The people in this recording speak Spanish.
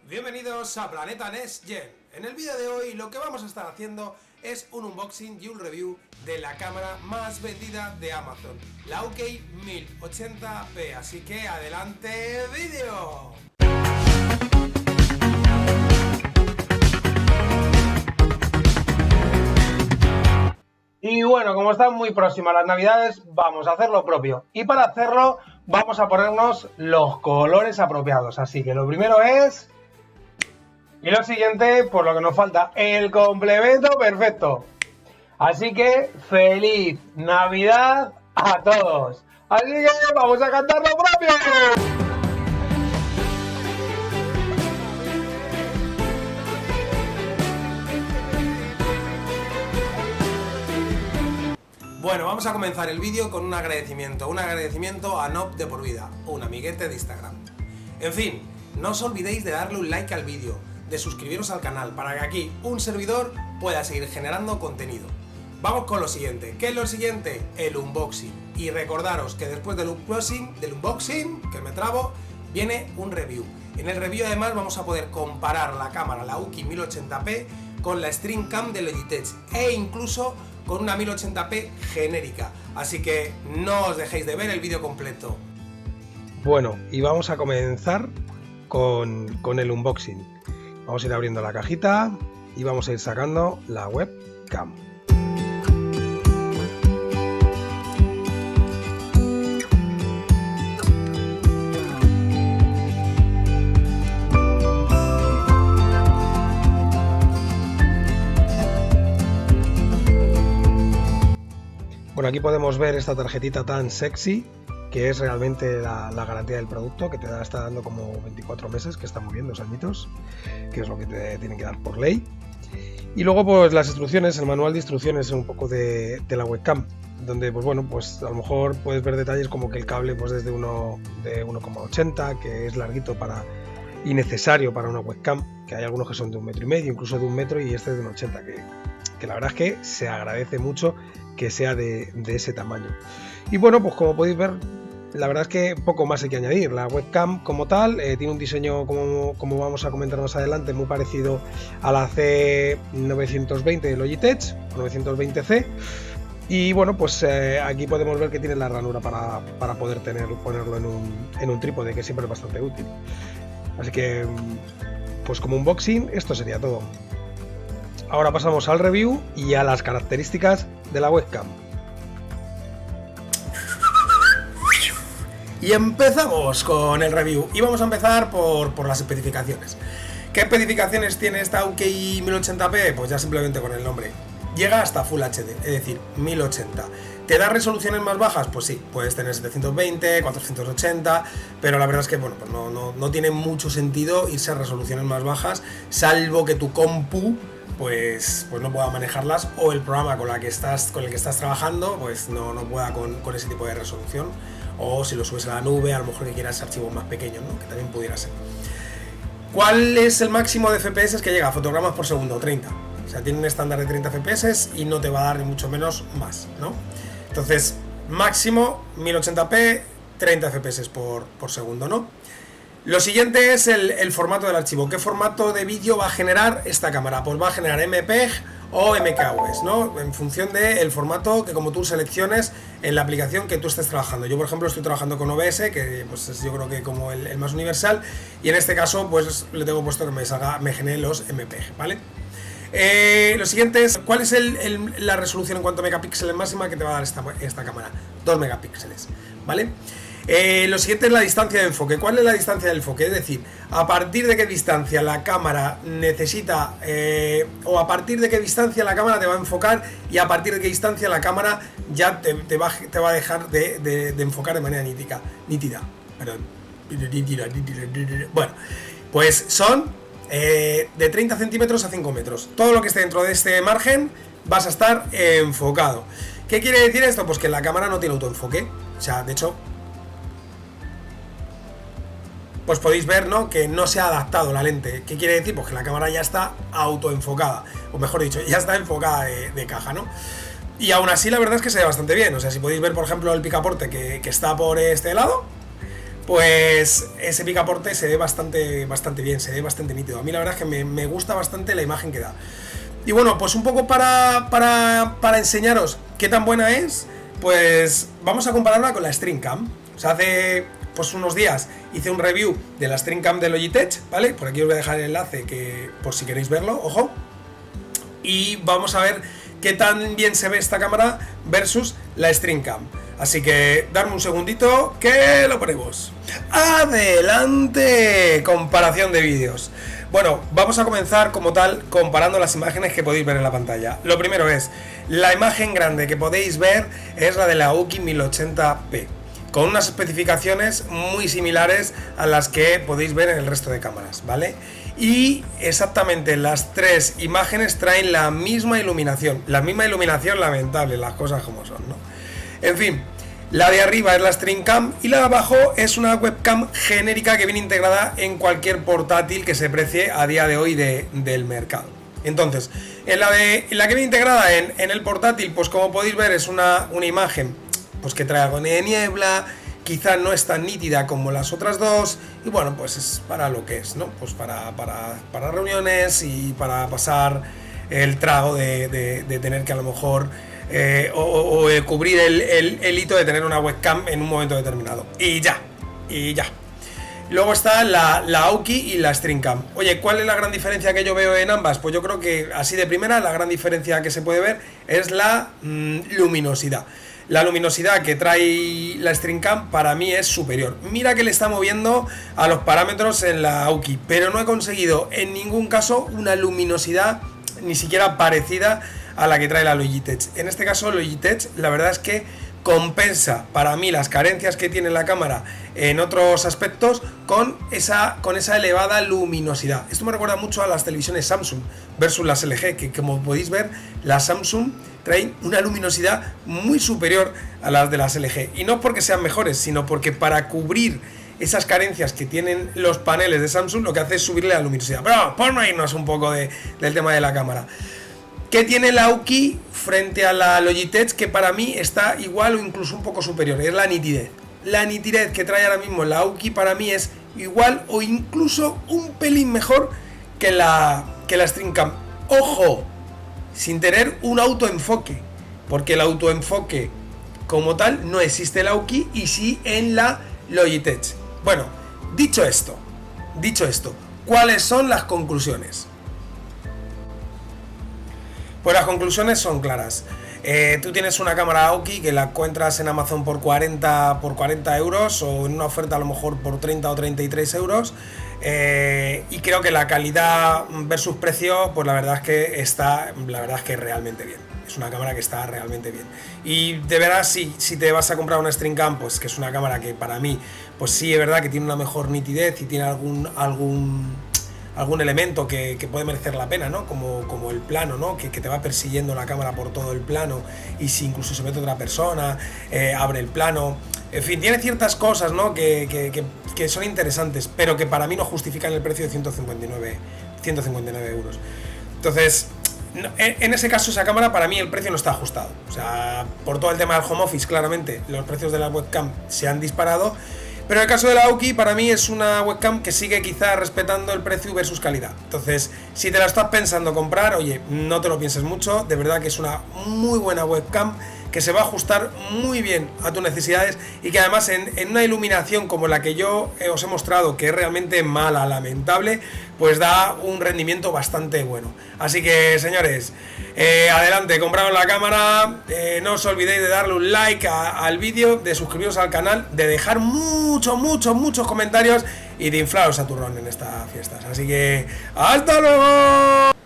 Bienvenidos a Planeta Next Gen. En el vídeo de hoy lo que vamos a estar haciendo es un unboxing y un review de la cámara más vendida de Amazon, la UK 1080p, así que adelante vídeo. Y bueno, como están muy próximas las navidades, vamos a hacer lo propio. Y para hacerlo vamos a ponernos los colores apropiados. Así que lo primero es... Y lo siguiente, por lo que nos falta, el complemento perfecto. Así que feliz Navidad a todos. Así que vamos a cantar lo propio. Bueno, vamos a comenzar el vídeo con un agradecimiento a Nob de por vida, un amiguete de Instagram. En fin, no os olvidéis de darle un like al vídeo, de suscribiros al canal para que aquí un servidor pueda seguir generando contenido. Vamos con lo siguiente. ¿Qué es lo siguiente? El unboxing. Y recordaros que después del unboxing, que me trabo, viene un review. En el review además vamos a poder comparar la cámara, la UK 1080p, con la StreamCam de Logitech e incluso con una 1080p genérica. Así que no os dejéis de ver el vídeo completo. Bueno, y vamos a comenzar con el unboxing. Vamos a ir abriendo la cajita y vamos a ir sacando la webcam. Bueno, aquí podemos ver esta tarjetita tan sexy, que es realmente la garantía del producto, que te está dando como 24 meses, que está muy bien, 2 añitos, que es lo que te tienen que dar por ley. Y luego pues las instrucciones, el manual de instrucciones un poco de la webcam, donde pues bueno, pues a lo mejor puedes ver detalles como que el cable pues es de 1,80, que es larguito y necesario para una webcam, que hay algunos que son de 1,5 metros, incluso de 1 metro, y este es de 1,80, que la verdad es que se agradece mucho que sea de ese tamaño. Y bueno, pues como podéis ver, la verdad es que poco más hay que añadir. La webcam como tal tiene un diseño, como vamos a comentar más adelante, muy parecido a la C920 de Logitech, 920C. Y bueno, pues aquí podemos ver que tiene la ranura para poder ponerlo en un trípode, que siempre es bastante útil. Así que, pues como unboxing, esto sería todo. Ahora pasamos al review y a las características de la webcam. Y empezamos con el review. Y vamos a empezar por las especificaciones. ¿Qué especificaciones tiene esta UK 1080p? Pues ya simplemente con el nombre. Llega hasta Full HD, es decir, 1080. ¿Te da resoluciones más bajas? Pues sí, puedes tener 720, 480, pero la verdad es que bueno, pues no tiene mucho sentido irse a resoluciones más bajas, salvo que tu compu pues no pueda manejarlas, o el programa con el que estás trabajando pues no pueda con ese tipo de resolución, o si lo subes a la nube, a lo mejor que quieras archivos más pequeños, ¿no? Que también pudiera ser. ¿Cuál es el máximo de FPS que llega a fotogramas por segundo? 30. O sea, tiene un estándar de 30 FPS y no te va a dar ni mucho menos más, ¿no? Entonces, máximo 1080p, 30 FPS por segundo, ¿no? Lo siguiente es el formato del archivo. ¿Qué formato de vídeo va a generar esta cámara? Pues va a generar MPEG o MKUS, ¿no? En función del formato que como tú selecciones en la aplicación que tú estés trabajando. Yo, por ejemplo, estoy trabajando con OBS, que pues es, yo creo que como el más universal, y en este caso pues le tengo puesto que me genere los MPEG, ¿vale? Lo siguiente es, ¿cuál es la resolución en cuanto a megapíxeles máxima que te va a dar esta cámara? 2 megapíxeles, ¿vale? Lo siguiente es la distancia de enfoque. ¿Cuál es la distancia del enfoque? Es decir, a partir de qué distancia la cámara necesita, o a partir de qué distancia la cámara te va a enfocar, y a partir de qué distancia la cámara ya te va a dejar de enfocar de manera nítida. Perdón. Bueno, pues son de 30 centímetros a 5 metros. Todo lo que esté dentro de este margen vas a estar enfocado. ¿Qué quiere decir esto? Pues que la cámara no tiene autoenfoque. O sea, de hecho, pues podéis ver, ¿no?, que no se ha adaptado la lente. ¿Qué quiere decir? Pues que la cámara ya está autoenfocada, o mejor dicho, ya está enfocada de caja, ¿no? Y aún así la verdad es que se ve bastante bien. O sea, si podéis ver, por ejemplo, el picaporte que está por este lado, pues ese picaporte se ve bastante bien, se ve bastante nítido. A mí la verdad es que me gusta bastante la imagen que da. Y bueno, pues un poco para enseñaros qué tan buena es, pues vamos a compararla con la StreamCam. O sea, hace pues unos días hice un review de la StreamCam de Logitech, ¿vale? Por aquí os voy a dejar el enlace que por si queréis verlo, ojo. Y vamos a ver qué tan bien se ve esta cámara versus la StreamCam. Así que darme un segundito que lo ponemos. ¡Adelante! Comparación de vídeos. Bueno, vamos a comenzar como tal comparando las imágenes que podéis ver en la pantalla. Lo primero es, la imagen grande que podéis ver es la de la Aoki 1080p, con unas especificaciones muy similares a las que podéis ver en el resto de cámaras, ¿vale? Y exactamente las tres imágenes traen la misma iluminación lamentable, las cosas como son, ¿no? En fin, la de arriba es la StreamCam y la de abajo es una webcam genérica que viene integrada en cualquier portátil que se precie a día de hoy del mercado. Entonces, en la que viene integrada en el portátil, pues como podéis ver es una imagen pues que trae algo de niebla, quizá no es tan nítida como las otras dos, y bueno, pues es para lo que es, ¿no? Pues para reuniones y para pasar el trago de tener que a lo mejor cubrir el hito de tener una webcam en un momento determinado. Y ya. Luego está la Aoki y la StreamCam. Oye, ¿cuál es la gran diferencia que yo veo en ambas? Pues yo creo que así de primera la gran diferencia que se puede ver es la luminosidad. La luminosidad que trae la StreamCam para mí es superior. Mira que le está moviendo a los parámetros en la Aoki, pero no he conseguido en ningún caso una luminosidad ni siquiera parecida a la que trae la Logitech. En este caso Logitech la verdad es que compensa para mí las carencias que tiene la cámara en otros aspectos con esa elevada luminosidad. Esto me recuerda mucho a las televisiones Samsung versus las LG, que como podéis ver las Samsung traen una luminosidad muy superior a las de las LG, y no es porque sean mejores, sino porque para cubrir esas carencias que tienen los paneles de Samsung lo que hace es subirle la luminosidad. Pero por no irnos un poco del tema de la cámara, ¿qué tiene la Aoki frente a la Logitech que para mí está igual o incluso un poco superior? Es la nitidez. La nitidez que trae ahora mismo la Aoki para mí es igual o incluso un pelín mejor que la StreamCam. ¡Ojo! Sin tener un autoenfoque, porque el autoenfoque como tal no existe en la Aoki y sí en la Logitech. Bueno, dicho esto, ¿cuáles son las conclusiones? Pues las conclusiones son claras. Tú tienes una cámara Aoki que la encuentras en Amazon por 40 euros o en una oferta a lo mejor por 30 o 33 euros. Y creo que la calidad versus precio, pues la verdad es que realmente bien. Es una cámara que está realmente bien. Y de verdad, si te vas a comprar una StreamCam, pues que es una cámara que para mí, pues sí, es verdad que tiene una mejor nitidez y tiene algún elemento que puede merecer la pena, ¿no? Como el plano, ¿no? Que te va persiguiendo la cámara por todo el plano, y si incluso se mete otra persona, abre el plano. En fin, tiene ciertas cosas, ¿no? que son interesantes, pero que para mí no justifican el precio de 159 euros. Entonces, en ese caso, esa cámara para mí el precio no está ajustado. O sea, por todo el tema del home office, claramente los precios de la webcam se han disparado. Pero en el caso de la Aoki, para mí es una webcam que sigue quizá respetando el precio versus calidad. Entonces, si te la estás pensando comprar, oye, no te lo pienses mucho. De verdad que es una muy buena webcam que se va a ajustar muy bien a tus necesidades y que además en una iluminación como la que yo os he mostrado, que es realmente mala, lamentable, pues da un rendimiento bastante bueno. Así que, señores, adelante, compraos la cámara. No os olvidéis de darle un like al vídeo, de suscribiros al canal, de dejar muchos comentarios y de inflaros a turrón en estas fiestas. Así que ¡hasta luego!